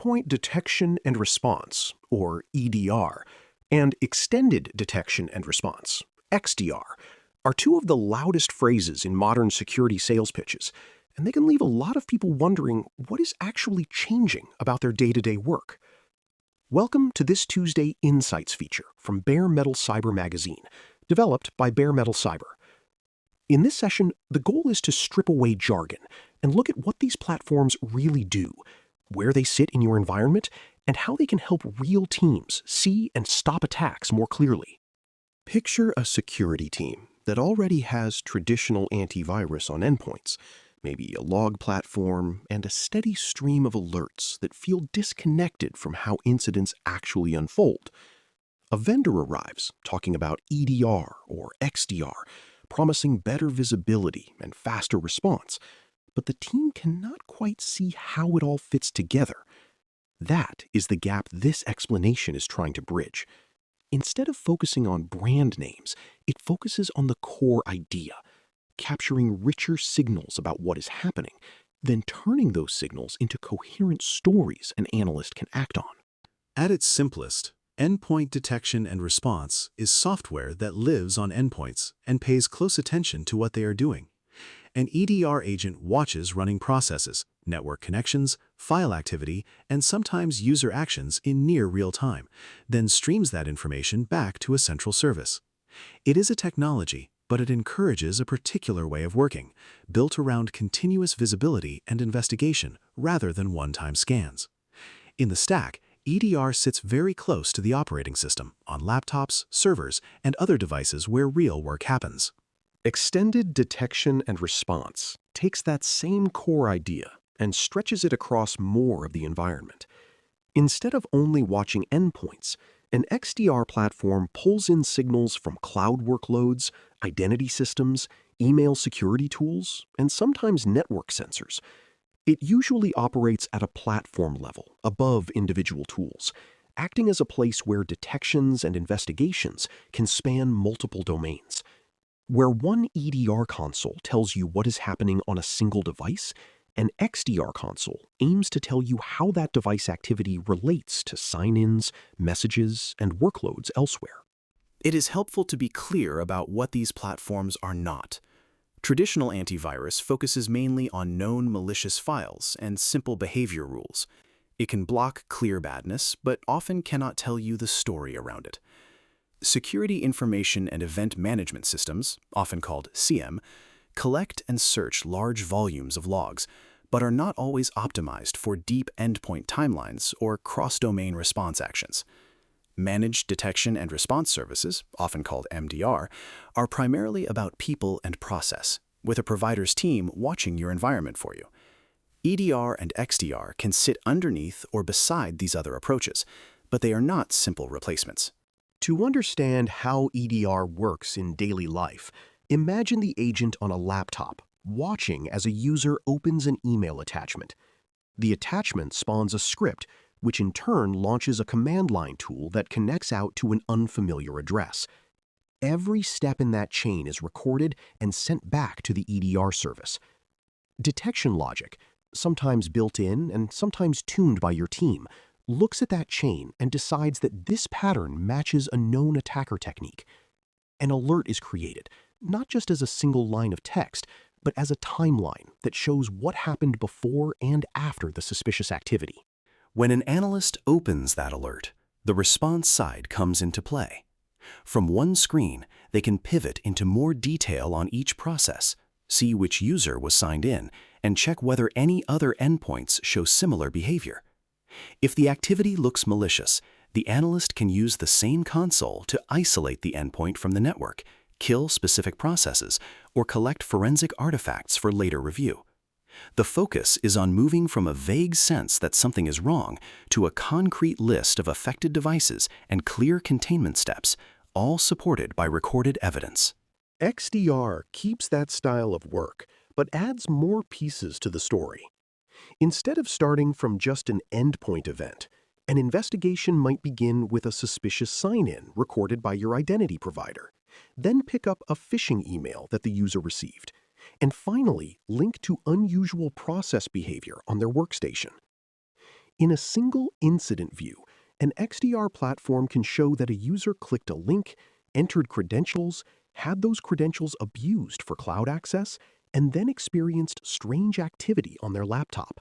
Endpoint Detection and Response, or EDR, and Extended Detection and Response, XDR, are two of the loudest phrases in modern security sales pitches, and they can leave a lot of people wondering what is actually changing about their day-to-day work. Welcome to this Tuesday Insights feature from Bare Metal Cyber Magazine, developed by Bare Metal Cyber. In this session, the goal is to strip away jargon and look at what these platforms really do, where they sit in your environment, and how they can help real teams see and stop attacks more clearly. Picture a security team that already has traditional antivirus on endpoints, maybe a log platform, and a steady stream of alerts that feel disconnected from how incidents actually unfold. A vendor arrives talking about EDR or XDR, promising better visibility and faster response, but the team cannot quite see how it all fits together. That is the gap this explanation is trying to bridge. Instead of focusing on brand names, it focuses on the core idea, capturing richer signals about what is happening, then turning those signals into coherent stories an analyst can act on. At its simplest, endpoint detection and response is software that lives on endpoints and pays close attention to what they are doing. An EDR agent watches running processes, network connections, file activity, and sometimes user actions in near real time, then streams that information back to a central service. It is a technology, but it encourages a particular way of working, built around continuous visibility and investigation rather than one-time scans. In the stack, EDR sits very close to the operating system, on laptops, servers, and other devices where real work happens. Extended Detection and Response takes that same core idea and stretches it across more of the environment. Instead of only watching endpoints, an XDR platform pulls in signals from cloud workloads, identity systems, email security tools, and sometimes network sensors. It usually operates at a platform level, above individual tools, acting as a place where detections and investigations can span multiple domains. Where one EDR console tells you what is happening on a single device, an XDR console aims to tell you how that device activity relates to sign-ins, messages, and workloads elsewhere. It is helpful to be clear about what these platforms are not. Traditional antivirus focuses mainly on known malicious files and simple behavior rules. It can block clear badness, but often cannot tell you the story around it. Security Information and Event Management Systems, often called SIEM, collect and search large volumes of logs, but are not always optimized for deep endpoint timelines or cross-domain response actions. Managed Detection and Response Services, often called MDR, are primarily about people and process, with a provider's team watching your environment for you. EDR and XDR can sit underneath or beside these other approaches, but they are not simple replacements. To understand how EDR works in daily life, imagine the agent on a laptop, watching as a user opens an email attachment. The attachment spawns a script, which in turn launches a command line tool that connects out to an unfamiliar address. Every step in that chain is recorded and sent back to the EDR service. Detection logic, sometimes built in and sometimes tuned by your team, looks at that chain and decides that this pattern matches a known attacker technique. An alert is created, not just as a single line of text, but as a timeline that shows what happened before and after the suspicious activity. When an analyst opens that alert, the response side comes into play. From one screen, they can pivot into more detail on each process, see which user was signed in, and check whether any other endpoints show similar behavior. If the activity looks malicious, the analyst can use the same console to isolate the endpoint from the network, kill specific processes, or collect forensic artifacts for later review. The focus is on moving from a vague sense that something is wrong to a concrete list of affected devices and clear containment steps, all supported by recorded evidence. XDR keeps that style of work, but adds more pieces to the story. Instead of starting from just an endpoint event, an investigation might begin with a suspicious sign-in recorded by your identity provider, then pick up a phishing email that the user received, and finally link to unusual process behavior on their workstation. In a single incident view, an XDR platform can show that a user clicked a link, entered credentials, had those credentials abused for cloud access, and then experienced strange activity on their laptop.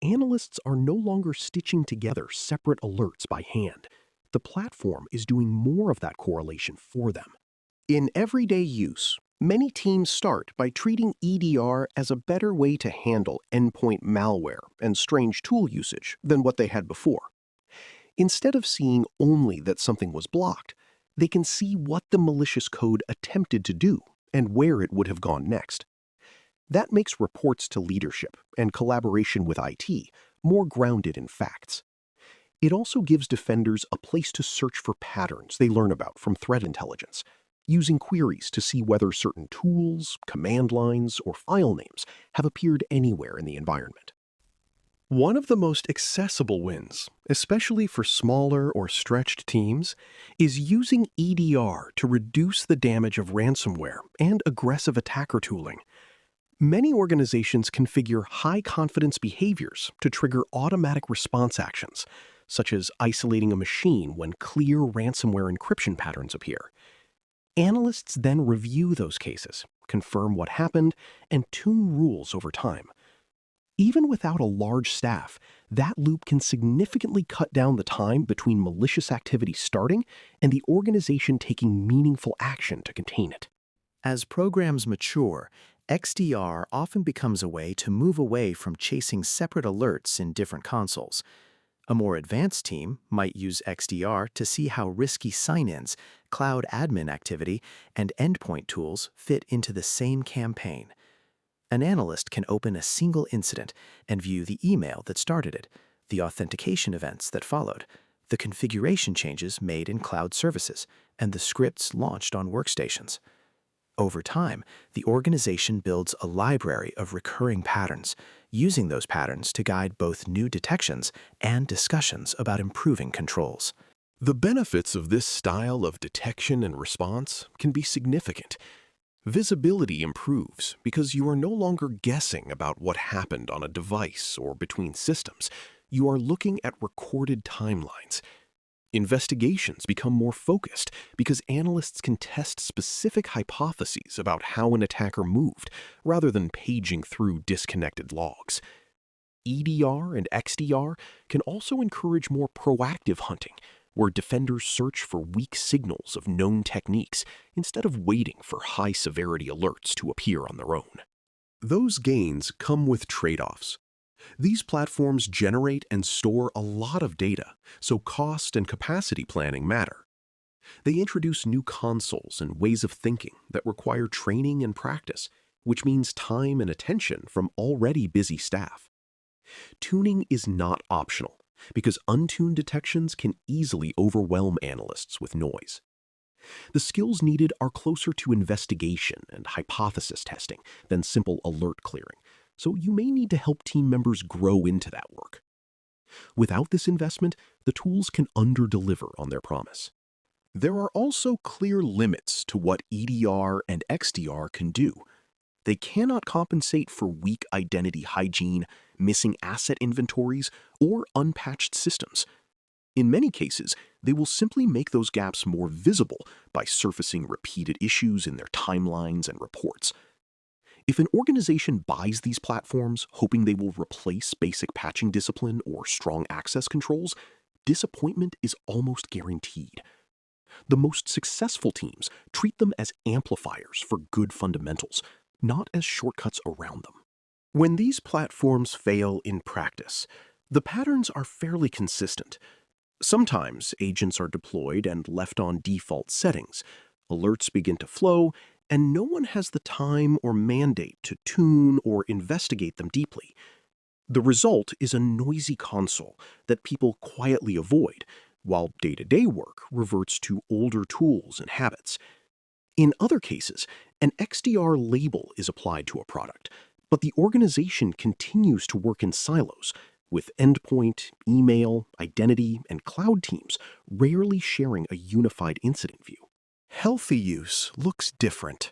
Analysts are no longer stitching together separate alerts by hand. The platform is doing more of that correlation for them. In everyday use, many teams start by treating EDR as a better way to handle endpoint malware and strange tool usage than what they had before. Instead of seeing only that something was blocked, they can see what the malicious code attempted to do and where it would have gone next. That makes reports to leadership and collaboration with IT more grounded in facts. It also gives defenders a place to search for patterns they learn about from threat intelligence, using queries to see whether certain tools, command lines, or file names have appeared anywhere in the environment. One of the most accessible wins, especially for smaller or stretched teams, is using EDR to reduce the damage of ransomware and aggressive attacker tooling. Many organizations configure high-confidence behaviors to trigger automatic response actions, such as isolating a machine when clear ransomware encryption patterns appear. Analysts then review those cases, confirm what happened, and tune rules over time. Even without a large staff, that loop can significantly cut down the time between malicious activity starting and the organization taking meaningful action to contain it. As programs mature, XDR often becomes a way to move away from chasing separate alerts in different consoles. A more advanced team might use XDR to see how risky sign-ins, cloud admin activity, and endpoint tools fit into the same campaign. An analyst can open a single incident and view the email that started it, the authentication events that followed, the configuration changes made in cloud services, and the scripts launched on workstations. Over time, the organization builds a library of recurring patterns, using those patterns to guide both new detections and discussions about improving controls. The benefits of this style of detection and response can be significant. Visibility improves because you are no longer guessing about what happened on a device or between systems. You are looking at recorded timelines. Investigations become more focused because analysts can test specific hypotheses about how an attacker moved rather than paging through disconnected logs. EDR and XDR can also encourage more proactive hunting, where defenders search for weak signals of known techniques instead of waiting for high-severity alerts to appear on their own. Those gains come with trade-offs. These platforms generate and store a lot of data, so cost and capacity planning matter. They introduce new consoles and ways of thinking that require training and practice, which means time and attention from already busy staff. Tuning is not optional, because untuned detections can easily overwhelm analysts with noise. The skills needed are closer to investigation and hypothesis testing than simple alert clearing, so you may need to help team members grow into that work. Without this investment, the tools can under-deliver on their promise. There are also clear limits to what EDR and XDR can do. They cannot compensate for weak identity hygiene, missing asset inventories, or unpatched systems. In many cases, they will simply make those gaps more visible by surfacing repeated issues in their timelines and reports. If an organization buys these platforms hoping they will replace basic patching discipline or strong access controls, disappointment is almost guaranteed. The most successful teams treat them as amplifiers for good fundamentals, not as shortcuts around them. When these platforms fail in practice, the patterns are fairly consistent. Sometimes agents are deployed and left on default settings, alerts begin to flow, and no one has the time or mandate to tune or investigate them deeply. The result is a noisy console that people quietly avoid, while day-to-day work reverts to older tools and habits. In other cases, an XDR label is applied to a product, but the organization continues to work in silos, with endpoint, email, identity, and cloud teams rarely sharing a unified incident view. Healthy use looks different.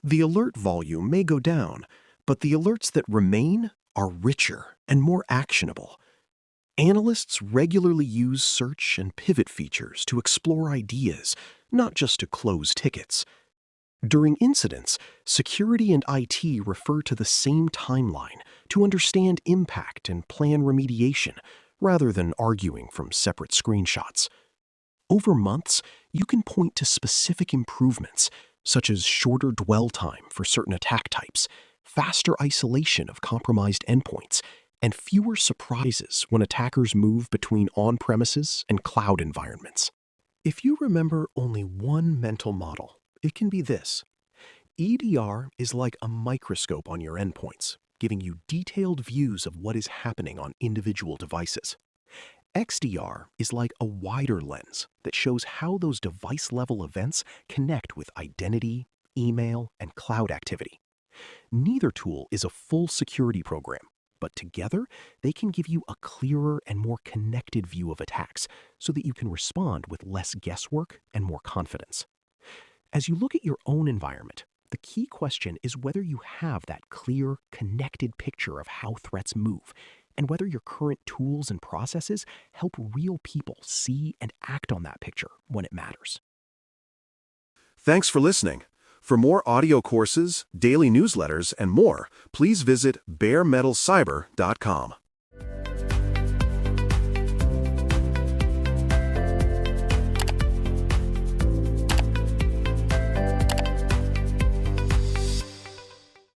The alert volume may go down, but the alerts that remain are richer and more actionable. Analysts regularly use search and pivot features to explore ideas, not just to close tickets. During incidents, security and IT refer to the same timeline to understand impact and plan remediation, rather than arguing from separate screenshots. Over months, you can point to specific improvements, such as shorter dwell time for certain attack types, faster isolation of compromised endpoints, and fewer surprises when attackers move between on-premises and cloud environments. If you remember only one mental model, it can be this. EDR is like a microscope on your endpoints, giving you detailed views of what is happening on individual devices. XDR is like a wider lens that shows how those device-level events connect with identity, email, and cloud activity. Neither tool is a full security program, but together they can give you a clearer and more connected view of attacks so that you can respond with less guesswork and more confidence. As you look at your own environment, the key question is whether you have that clear, connected picture of how threats move, and whether your current tools and processes help real people see and act on that picture when it matters. Thanks for listening. For more audio courses, daily newsletters, and more, please visit baremetalcyber.com.